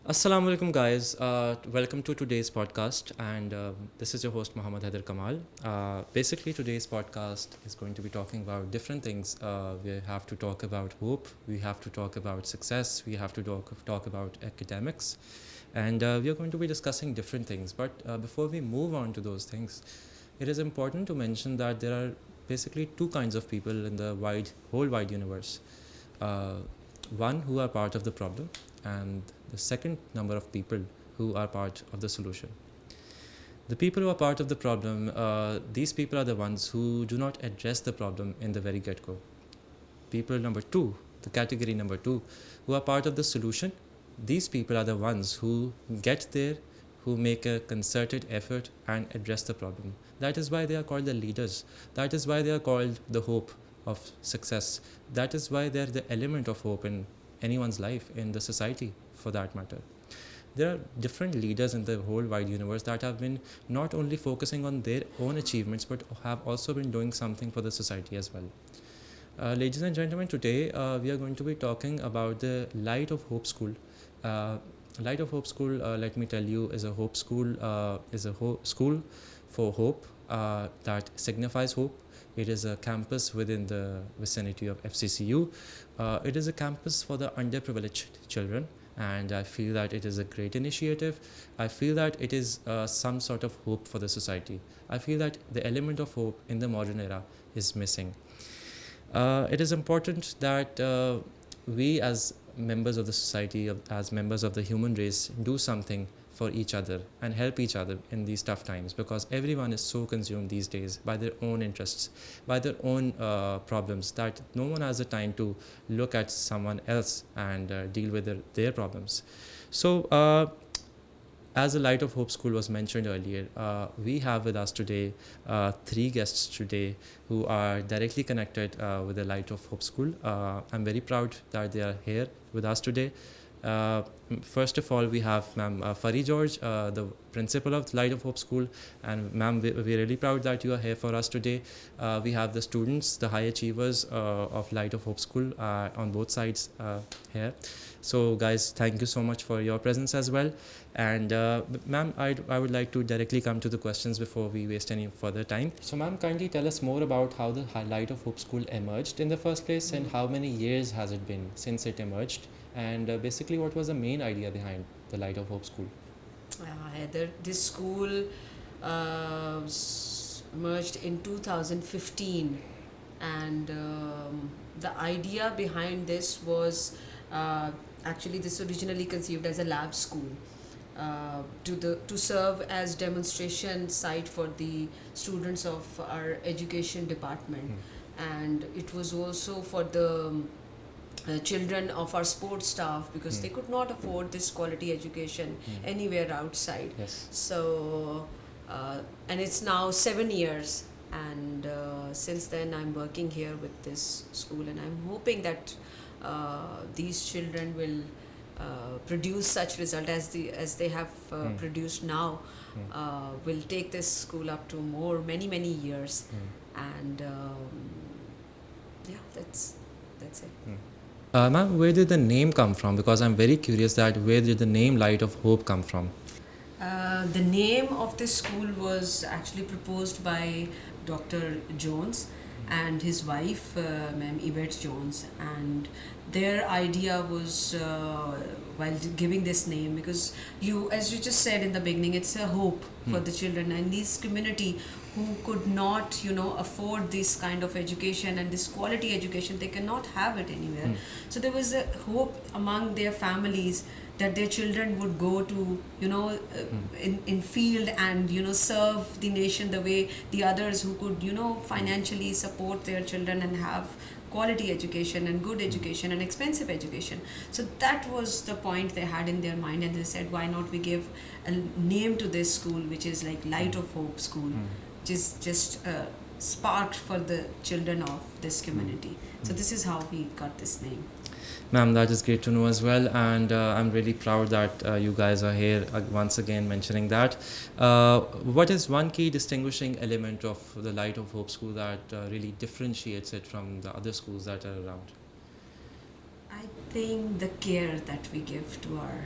Assalamu alaikum, guys. Welcome to today's podcast, and this is your host Muhammad Haider Kamal. Basically, today's podcast is going to be talking about different things. We have to talk about hope, we have to talk about success, we have to talk about academics, and we are going to be discussing different things. But before we move on to those things, it is important to mention that there are basically two kinds of people in the whole wide universe. Uh, One who are part of the problem, and the second number of people who are part of the solution. The people who are part of the problem, these people are the ones who do not address the problem in the very get-go. People number two, the category number two, who are part of the solution, these people are the ones who get there, who make a concerted effort and address the problem. That is why they are called the leaders. That is why they are called the hope of success. That is why they're the element of hope in anyone's life, in the society for that matter. There are different leaders in the whole wide universe that have been not only focusing on their own achievements but have also been doing something for the society as well. Ladies and gentlemen, today we are going to be talking about the Light of Hope School. Uh, Light of Hope School, let me tell you, is a hope school, school for hope that signifies hope. It is a campus within the vicinity of FCCU. It is a campus for the underprivileged children, and I feel that it is a great initiative. I feel that it is some sort of hope for the society. I feel that the element of hope in the modern era is missing. It is important that we as members of the society, as members of the human race, do something for each other and help each other in these tough times, because everyone is so consumed these days by their own interests, by their own problems, that no one has the time to look at someone else and deal with their problems. So as the Light of Hope School was mentioned earlier, we have with us today three guests today who are directly connected with the Light of Hope School. I'm very proud that they are here with us today. Uh, First of all, we have Ma'am Furry George, the principal of Light of Hope School, and Ma'am, we're really proud that you are here for us today. We have the students, the high achievers of Light of Hope School on both sides here. So, guys, thank you so much for your presence as well. And ma'am, I would like to directly come to the questions before we waste any further time. So, ma'am, kindly tell us more about how the Light of Hope School emerged in the first place, and how many years has it been since it emerged, and basically what was the main idea behind the Light of Hope School? Haider, this school merged in 2015, and the idea behind this was actually this originally conceived as a lab school. To serve as demonstration site for the students of our education department, and it was also for the children of our sports staff, because they could not afford this quality education anywhere outside. Yes. So and it's now 7 years, and since then I'm working here with this school, and I'm hoping that these children will produce such result as they have produced now. Will take this school up to many years, and yeah, that's it. Ma'am, where did the name come from? Because I'm very curious that where did the name Light of Hope come from? The name of this school was actually proposed by Dr. Jones and his wife, Ma'am Yvette Jones, and their idea was while giving this name, because as you just said in the beginning, it's a hope for the children and this community who could not, afford this kind of education and this quality education. They cannot have it anywhere. So there was a hope among their families that their children would go to, in field and, serve the nation the way the others who could, financially support their children and have quality education and good education and expensive education. So that was the point they had in their mind, and they said, why not we give a name to this school, which is like Light of Hope School, which is just a spark for the children of this community. So this is how we got this name. Ma'am, that is great to know as well, and I'm really proud that you guys are here once again mentioning that. What is one key distinguishing element of the Light of Hope School that really differentiates it from the other schools that are around? I think the care that we give to our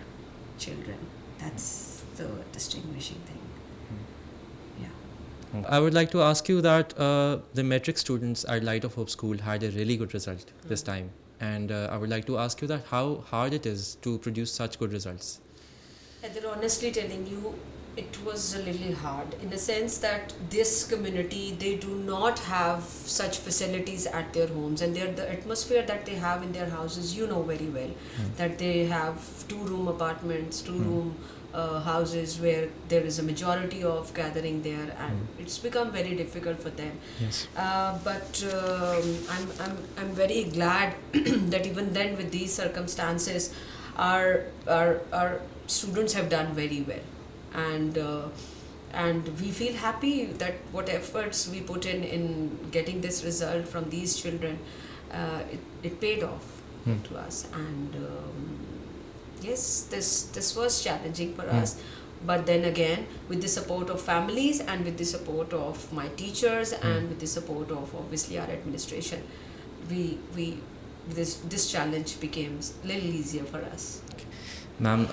children. That's the distinguishing thing. Yeah. I would like to ask you that the metric students at Light of Hope School had a really good result this time. And I would like to ask you that how hard it is to produce such good results. And then honestly telling you, it was a little hard in the sense that this community, they do not have such facilities at their homes, and the atmosphere that they have in their houses, you know very well, that they have 2-room apartments, 2-room houses where there is a majority of gathering there, and it's become very difficult for them. Yes. But I'm very glad that even then, with these circumstances, our students have done very well, and we feel happy that what efforts we put in getting this result from these children, it paid off to us. And yes, this was challenging for us, but then again, with the support of families and with the support of my teachers and with the support of obviously our administration, this challenge became a little easier for us. Ma'am,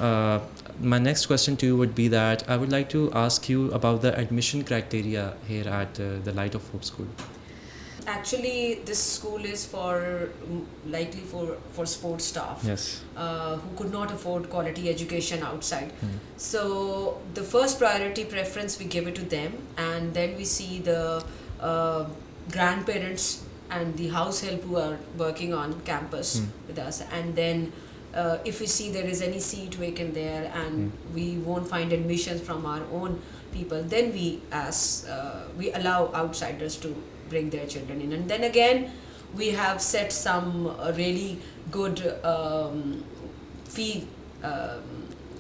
my next question to you would be that I would like to ask you about the admission criteria here at the Light of Hope School. Actually, this school is likely for sports staff, Yes. who could not afford quality education outside. So the first priority preference, we give it to them, and then we see the grandparents and the house help who are working on campus with us, and then if we see there is any seat vacant there and we won't find admissions from our own people, then we allow outsiders to bring their children in. And then again, we have set some really good fee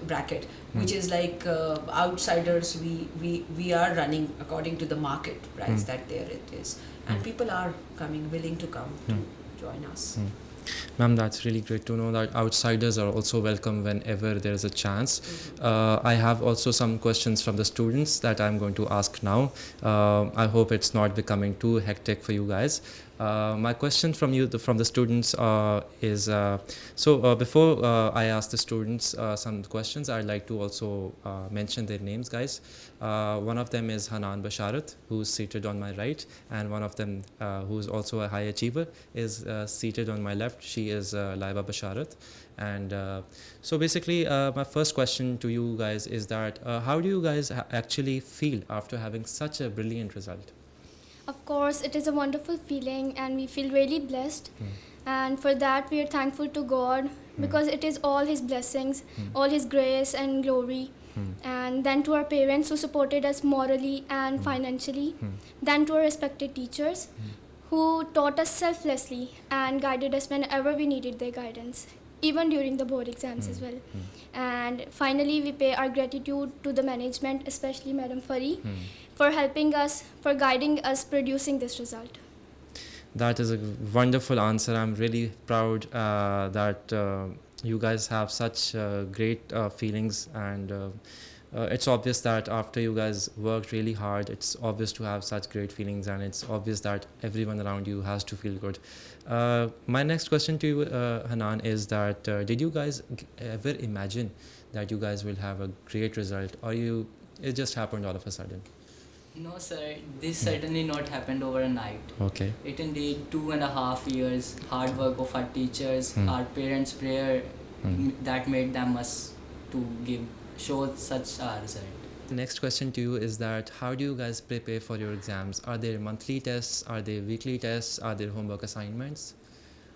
bracket, which is like outsiders, we are running according to the market price that there it is, and people are willing to come to join us. Ma'am, that's really great to know that outsiders are also welcome whenever there is a chance. I have also some questions from the students that I'm going to ask now. I hope it's not becoming too hectic for you guys. My question from the students is, before I ask the students some questions, I'd like to also mention their names, guys. One of them is Hannan Basharat, who's seated on my right, and one of them, who's also a high achiever, is seated on my left. She is Laiba Basharat. And so basically, my first question to you guys is that how do you guys actually feel after having such a brilliant result? Of course, it is a wonderful feeling and we feel really blessed. And for that, we are thankful to God because it is all His blessings, all His grace and glory. And then to our parents who supported us morally and financially. Then to our respected teachers who taught us selflessly and guided us whenever we needed their guidance, even during the board exams as well. And finally, we pay our gratitude to the management, especially Madam Furry, for helping us, for guiding us producing this result. That is a wonderful answer. I'm really proud that you guys have such great feelings, and it's obvious that after you guys worked really hard, it's obvious to have such great feelings, and it's obvious that everyone around you has to feel good. My next question to you, Hannan, is that did you guys ever imagine that you guys will have a great result, or it just happened all of a sudden? No, sir. This certainly not happened overnight. Okay. It indeed 2.5 years hard work of our teachers, our parents' prayer that made them us to show such a result. Next question to you is that how do you guys prepare for your exams? Are there monthly tests? Are there weekly tests? Are there homework assignments?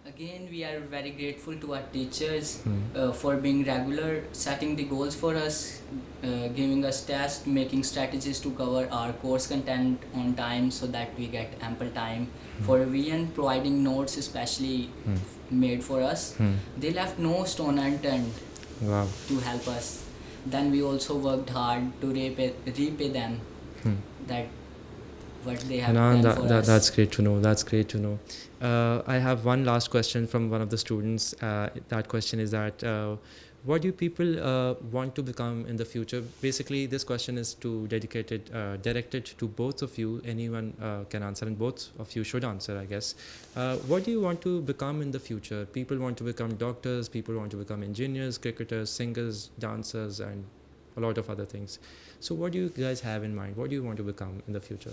Again, we are very grateful to our teachers for being regular, setting the goals for us, giving us tests, making strategies to cover our course content on time so that we get ample time for revision, providing notes especially made for us. They left no stone unturned to help us. Then we also worked hard to repay them that what they have done for us. That's great to know. That's great to know. I have one last question from one of the students. That question is that what do people want to become in the future? Basically, this question is directed to both of you. Anyone can answer, and both of you should answer, I guess. What do you want to become in the future? People want to become doctors, people want to become engineers, cricketers, singers, dancers, and a lot of other things. So what do you guys have in mind? What do you want to become in the future?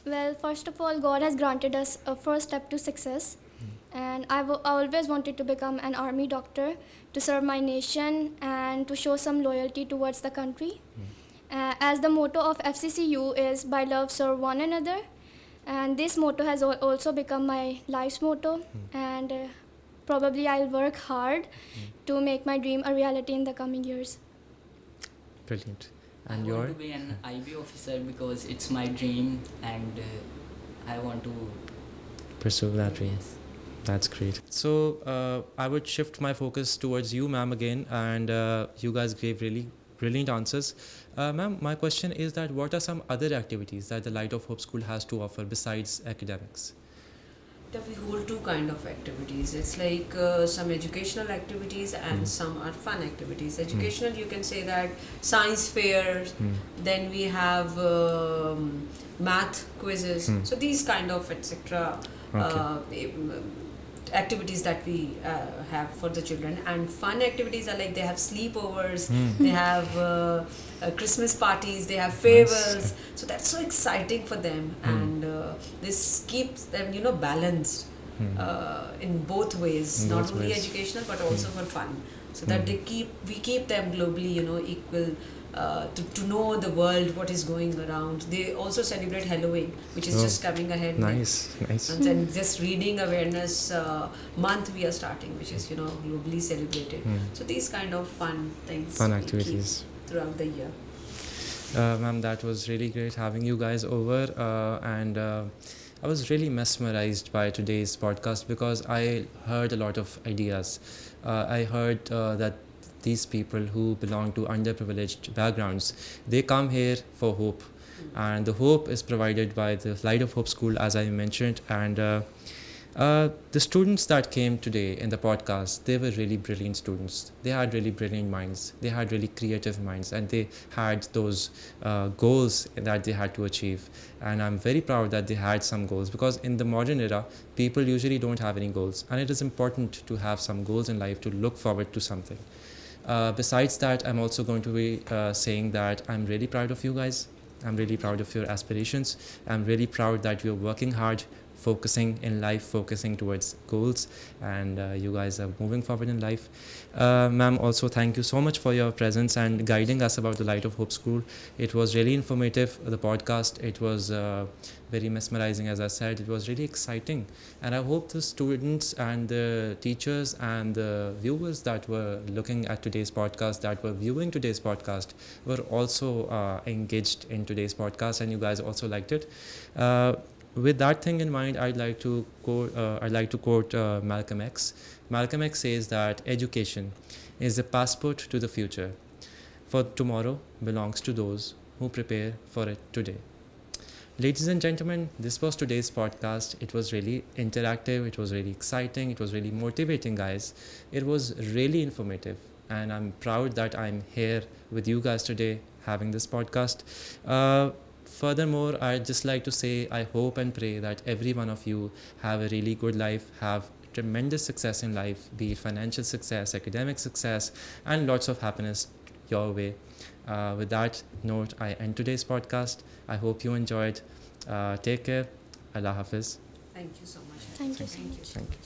Well, first of all, God has granted us a first step to success. And I always wanted to become an army doctor to serve my nation and to show some loyalty towards the country. As the motto of FCCU is by love serve one another, and this motto has also become my life's motto, and probably I'll work hard to make my dream a reality in the coming years. Brilliant. I And want to be an IB officer because it's my dream, and I want to pursue that dream. Yes. That's great. So I would shift my focus towards you, ma'am, again, and you guys gave really brilliant answers. Ma'am, my question is that what are some other activities that the Light of Hope School has to offer besides academics? We hold two kind of activities. It's like some educational activities and some are fun activities. Educational, you can say that science fairs. Then we have math quizzes. So these kind of etc. Activities that we have for the children. And fun activities are like they have sleepovers, they have Christmas parties, they have farewells. Nice. So that's so exciting for them, and this keeps them, balanced in both ways, In not both only ways. educational but also for fun. So that we keep them globally, equal. To know the world, what is going around. They also celebrate Halloween, which is just coming ahead. Nice. And then just reading awareness month we are starting, which is globally celebrated. So these kind of fun things. Fun we keep activities. throughout the year. Ma'am, that was really great having you guys over, and I was really mesmerized by today's podcast because I heard a lot of ideas. I heard that these people who belong to underprivileged backgrounds, they come here for hope, and the hope is provided by the Light of Hope School, as I mentioned. And the students that came today in the podcast, they were really brilliant students. They had really brilliant minds, they had really creative minds, and they had those goals that they had to achieve. And I'm very proud that they had some goals, because in the modern era, people usually don't have any goals, and it is important to have some goals in life, to look forward to something. Besides that, I'm also going to be saying that I'm really proud of you guys. I'm really proud of your aspirations. I'm really proud that you're working hard, focusing in life, focusing towards goals, and you guys are moving forward in life. Ma'am, also thank you so much for your presence and guiding us about the Light of Hope School. It was really informative, the podcast. It was very mesmerizing, as I said. It was really exciting, and I hope the students and the teachers and the viewers that were looking at today's podcast, that were viewing today's podcast, were also engaged in today's podcast, and you guys also liked it. With that thing in mind, I'd like to quote Malcolm X. Malcolm X says that education is the passport to the future, for tomorrow belongs to those who prepare for it today. Ladies and gentlemen, this was today's podcast. It was really interactive, it was really exciting, it was really motivating, guys. It was really informative, and I'm proud that I'm here with you guys today having this podcast. Furthermore, I'd just like to say I hope and pray that every one of you have a really good life, have tremendous success in life, be it financial success, academic success, and lots of happiness your way. With that note, I end today's podcast. I hope you enjoyed. Take care. Allah Hafiz. Thank you so much. Thank you so much. Thank you.